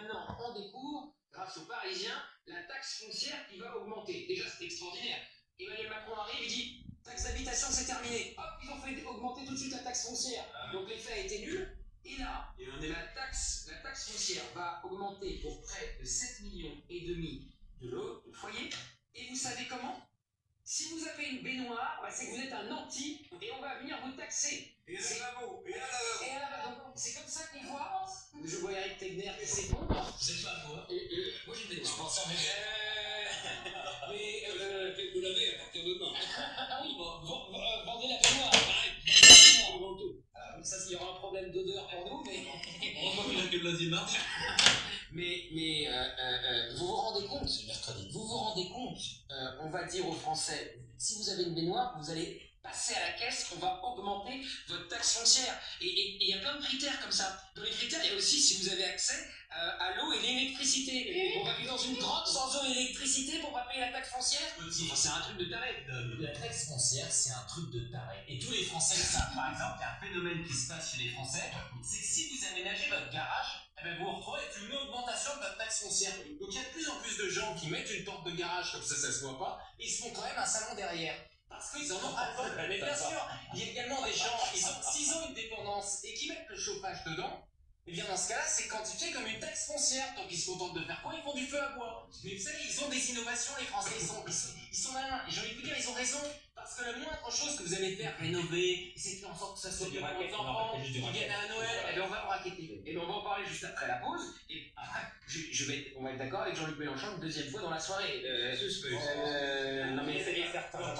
maintenant en découvre, grâce aux Parisiens, la taxe foncière qui va augmenter. Déjà, c'est extraordinaire. Emmanuel Macron arrive, il dit taxe d'habitation, c'est terminé. Hop, ils ont fait augmenter tout de suite la taxe foncière. Donc l'effet a été nul. Et là, la taxe foncière va augmenter pour près de 7,5 millions de foyers. Et vous savez comment? Si vous avez une baignoire, bah c'est que vous êtes un anti et on va venir vous taxer. Et un lavabo. C'est comme ça qu'on voit. Je vois Eric Tegner qui s'effondre. C'est pas moi. Moi j'ai des Je pense à vous l'avez à partir de demain. Ah oui, vendez la baignoire. Ça, il y aura un problème d'odeur pour nous, mais. Heureusement qu'il a que de la démarche. Mais vous vous rendez compte? C'est mercredi. Vous vous rendez compte? On va dire aux Français, si vous avez une baignoire, vous allez passer à la caisse, on va augmenter votre taxe foncière. Et il y a plein de critères comme ça. Dans les critères, il y a aussi si vous avez accès à l'eau et l'électricité. On va vivre dans une grotte sans eau et électricité pour pas payer la taxe foncière. Enfin, c'est un truc de taré. La taxe foncière, c'est un truc de taré. Et tous les Français le savent. Par exemple, il y a un phénomène qui se passe chez les Français, c'est que si vous aménagez votre garage, eh ben vous vous retrouvez avec une augmentation de votre taxe foncière. Donc il y a de plus en plus de gens qui mettent une porte de garage comme ça se voit pas, et ils se font quand même un salon derrière. Parce qu'ils en ont ras-le-bol. Mais bien sûr, il y a également des gens, s'ils ont une dépendance et qui mettent le chauffage dedans, et bien dans ce cas-là, c'est quantifié comme une taxe foncière. Donc ils se contentent de faire quoi? Ils font du feu à bois. Mais vous savez, ils ont des innovations, les Français, ils sont malins. Et j'ai envie de vous dire, ils ont raison. Parce que la moindre chose que vous allez faire, rénover, essayer de faire en sorte que ça soit bien pour vos enfants, qui viennent à Noël, et bien on va vous raqueter. Et bien on va en parler juste après la pause. Et on va être d'accord avec Jean-Luc Mélenchon une deuxième fois dans la soirée. Suspense. Non mais c'est certain.